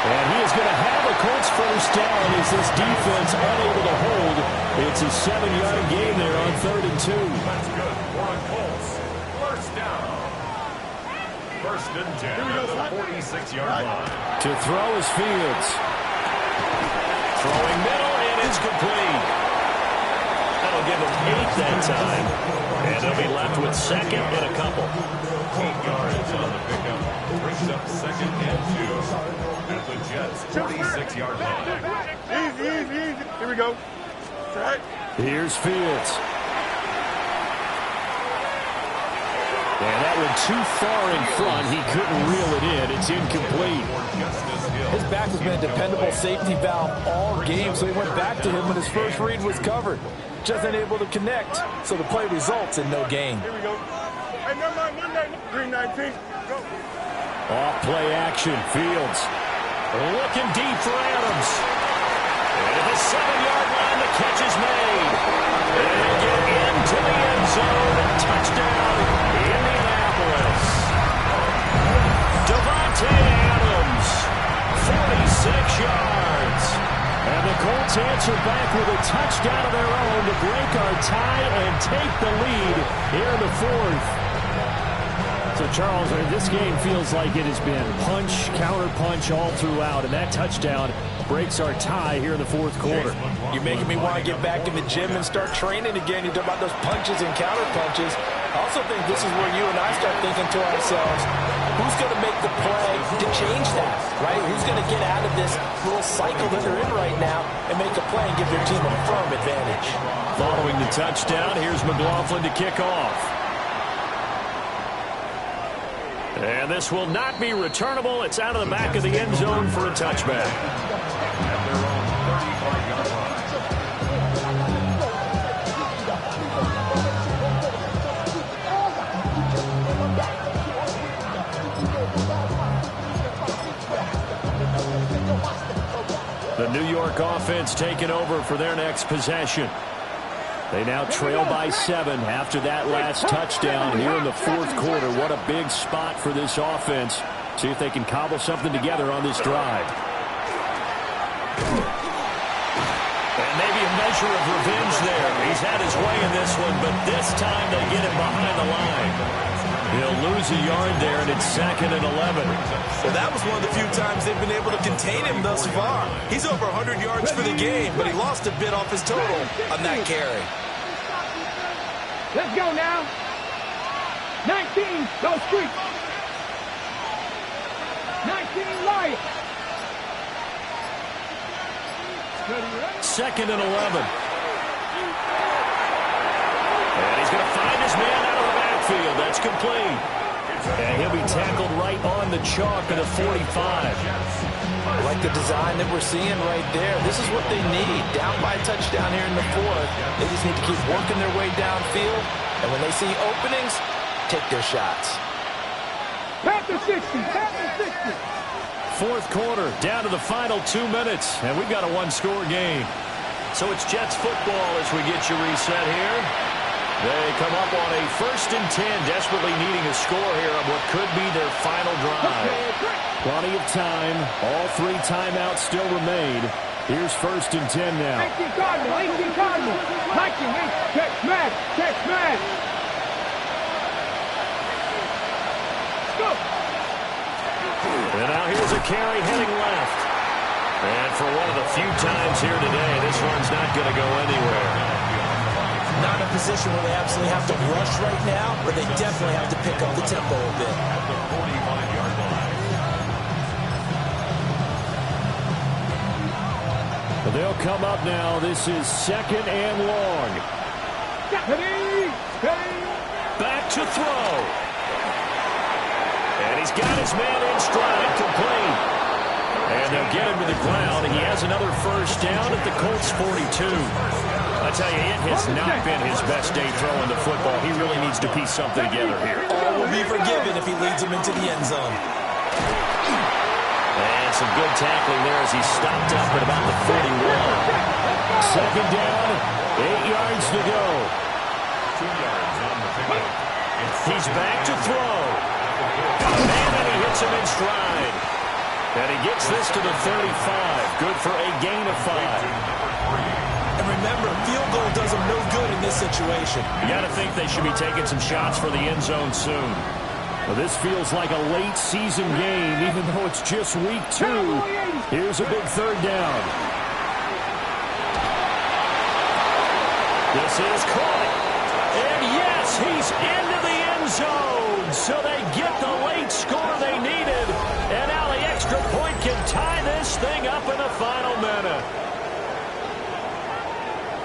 And he is going to have a Colts first down as this defense unable to hold. It's a 7-yard gain there on 3rd and 2. That's good. Warren Colts. First down. 1st and 10 at the 46-yard line. To throw is Fields. Throwing middle, and it's complete. That'll give them 8 that time. And they'll be left with 2nd and a couple. 8 yards on the pickup. Brings up 2nd and 2 at the Jets' 46-yard line. Easy, easy, easy. Here we go. Right. Here's Fields. And that one too far in front. He couldn't reel it in. It's incomplete. His back has been a dependable safety valve all game, so he went back to him when his first read was covered. Just unable to connect, so the play results in no gain. Here we go. Hey, never mind, Monday. 319. Go. Off play action. Fields looking deep for Adams. And at the 7-yard line, the catch is made. And get into the end zone. Touchdown, Indianapolis. Davante Adams, 46 yards. And the Colts answer back with a touchdown of their own to break our tie and take the lead here in the fourth. So, Charles, this game feels like it has been punch, counter-punch all throughout, and that touchdown breaks our tie here in the fourth quarter. You're making me want to get back in the gym and start training again. You talk about those punches and counter-punches. I also think this is where you and I start thinking to ourselves, who's going to make the play to change that, right? Who's going to get out of this little cycle that they're in right now and make a play and give their team a firm advantage. Following the touchdown, here's McLaughlin to kick off. And this will not be returnable. It's out of the back of the end zone for a touchback. At their own 35-yard line. The New York offense taking over for their next possession. They now trail by 7 after that last touchdown here in the fourth quarter. What a big spot for this offense. See if they can cobble something together on this drive. And maybe a measure of revenge there. He's had his way in this one, but this time they get him behind the line. He'll lose a yard there, and it's 2nd and 11. Well, that was one of the few times they've been able to contain him thus far. He's over 100 yards for the game, but he lost a bit off his total on that carry. Let's go now. 19, go street. 19, Lions. 2nd and 11. And he's going to find his man out of the backfield. That's complete. And he'll be tackled right on the chalk at the 45. I like the design that we're seeing right there. This is what they need. Down by a touchdown here in the fourth. They just need to keep working their way downfield. And when they see openings, take their shots. Panther 60, Panther 60. Fourth quarter, down to the final 2 minutes, and we've got a one-score game. So it's Jets football as we get you reset here. They come up on a 1st and 10, desperately needing a score here on what could be their final drive. Plenty of time. All 3 timeouts still remain. Here's 1st and 10 now. 18 Cardinal, 18 Cardinal. 19, check smash, check smash. Go. And now here's a carry heading left. And for one of the few times here today, this one's not going to go anywhere. Not in a position where they absolutely have to rush right now, but they definitely have to pick up the tempo a bit. At the 45-yard line. They'll come up now. This is 2nd and long. Back to throw. And he's got his man in stride, complete. And they'll get him to the ground. He has another first down at the Colts 42. I tell you, it has not been his best day throwing the football. He really needs to piece something together here. All will be forgiven if he leads him into the end zone. And some good tackling there as he stopped up at about the 41. 2nd down, 8 yards to go. 2 yards on the pickup. He's back to throw. And then he hits him in stride. And he gets this to the 35. Good for a gain of 5. And remember, field goal does them no good in this situation. You got to think they should be taking some shots for the end zone soon. Well, this feels like a late season game, even though it's just week 2. Here's a big 3rd down. This is caught. And yes, he's into the end zone. So they get the late score they needed. And now the extra point can tie this thing up in the final minute.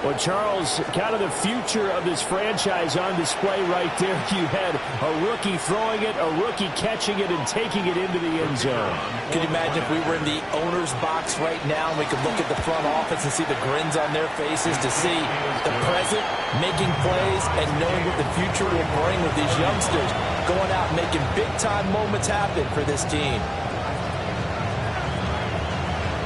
Well, Charles, kind of the future of this franchise on display right there. You had a rookie throwing it, a rookie catching it, and taking it into the end zone. Could you imagine if we were in the owner's box right now and we could look at the front office and see the grins on their faces, to see the present making plays and knowing what the future will bring with these youngsters going out and making big-time moments happen for this team.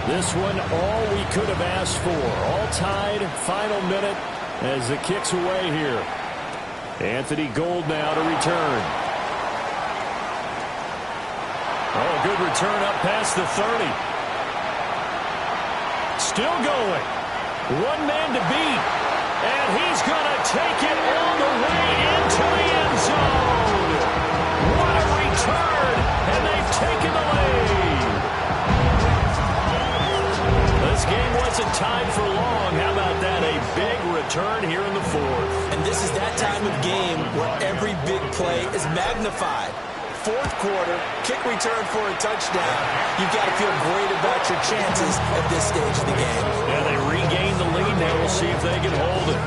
This one, all we could have asked for. All tied, final minute as the kick's away here. Anthony Gold now to return. Oh, good return up past the 30. Still going. One man to beat. And he's going to take it all the way into the end zone. What a return. And they've taken the lead. This game wasn't tied for long. How about that? A big return here in the fourth. And this is that time of game where every big play is magnified. fourth quarter, kick return for a touchdown. You've got to feel great about your chances at this stage of the game. Yeah, they regain the lead now. We'll see if they can hold it.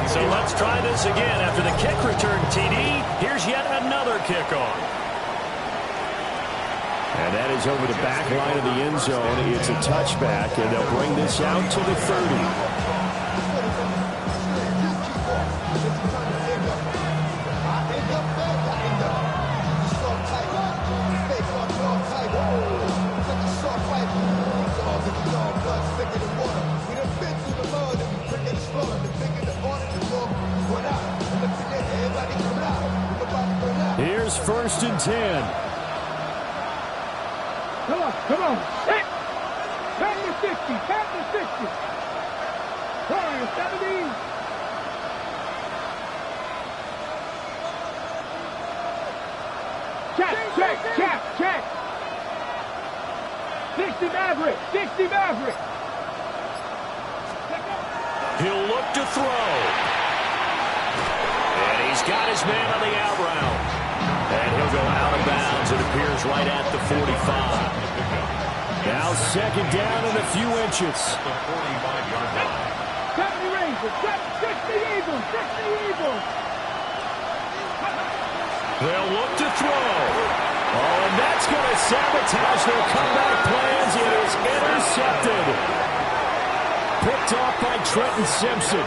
So let's try this again. After the kick return TD, here's yet another kickoff. And that is over the back line of the end zone. It's a touchback, and they'll bring this out to the 30. Here's 1st and 10. Come on. 10 to 60. 10 to 60. 70. Check. 60 Maverick. He'll look to throw. And he's got his man on the out route. And he'll go out of bounds. It appears right at the 45. Now 2nd down and a few inches. 45-yard line. 70 Rangers. 60 Eagles. They'll look to throw. Oh, and that's going to sabotage their comeback plans. It is intercepted. Picked off by Trenton Simpson.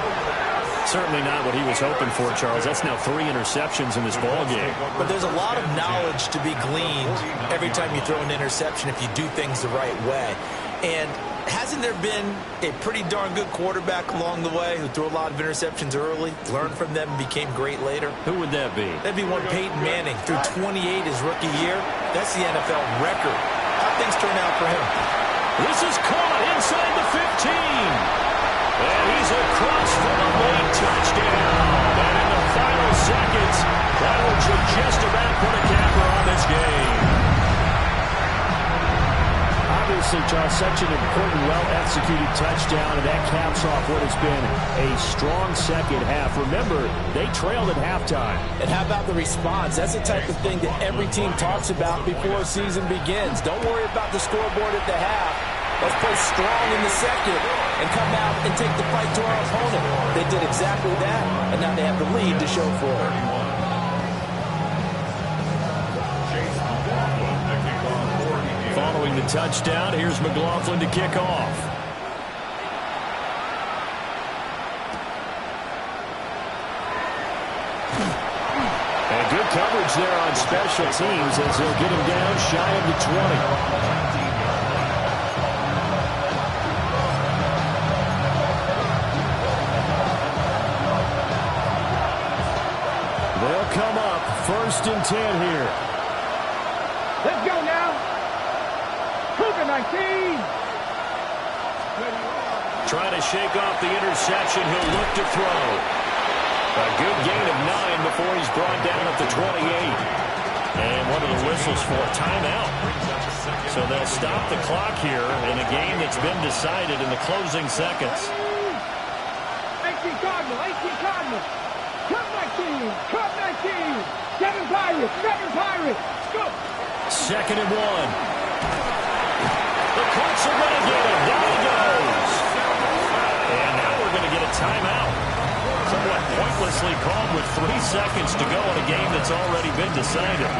Certainly not what he was hoping for, Charles. That's now 3 interceptions in this ball game. But there's a lot of knowledge to be gleaned every time you throw an interception if you do things the right way. And hasn't there been a pretty darn good quarterback along the way who threw a lot of interceptions early, learned from them, and became great later? Who would that be? That'd be one Peyton Manning. Threw 28 his rookie year. That's the NFL record. How'd things turn out for him? This is caught inside the 15. And he's across for a late touchdown. And in the final seconds, that one should just about put a capper on this game. Obviously, Charles, such an important, well-executed touchdown, and that caps off what has been a strong second half. Remember, they trailed at halftime. And how about the response? That's the type of thing that every team talks about before a season begins. Don't worry about the scoreboard at the half. Let's play strong in the second and come out and take the fight to our opponent. They did exactly that, and now they have the lead to show for it. Following the touchdown, here's McLaughlin to kick off. And good coverage there on special teams as they'll get him down shy of the 20. They'll come up 1st and 10 here. Let's go now. Cougar 19. Trying to shake off the interception. He'll look to throw. A good gain of 9 before he's brought down at the 28. And one of the whistles for a timeout. So they'll stop the clock here in a game that's been decided in the closing seconds. 18 Cardinal. Cup 19. 7 Pirates. Go. 2nd and 1. The Colts are going to get him. Down he goes. And now we're going to get a timeout. Somewhat pointlessly called with 3 seconds to go in a game that's already been decided.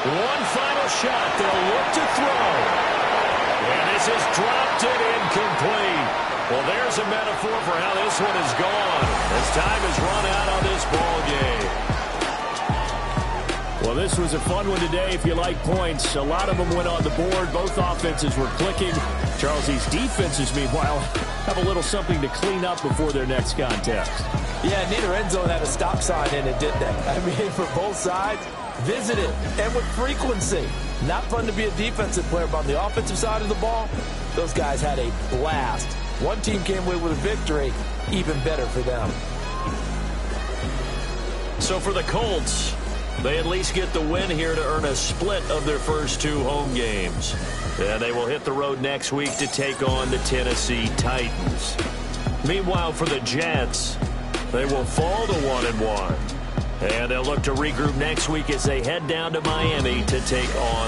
One final shot. They'll look to throw. And this is dropped and incomplete. Well, there's a metaphor for how this one is gone as time has run out on this ball game. Well, this was a fun one today if you like points. A lot of them went on the board. Both offenses were clicking. Charles, these defenses, meanwhile, have a little something to clean up before their next contest. Yeah, neither end zone had a stop sign in it, didn't they? I mean, for both sides, visit it, and with frequency. Not fun to be a defensive player, but on the offensive side of the ball, those guys had a blast. One team came away with a victory, even better for them. So for the Colts, they at least get the win here to earn a split of their first 2 home games. And they will hit the road next week to take on the Tennessee Titans. Meanwhile, for the Jets, they will fall to 1-1. And they'll look to regroup next week as they head down to Miami to take on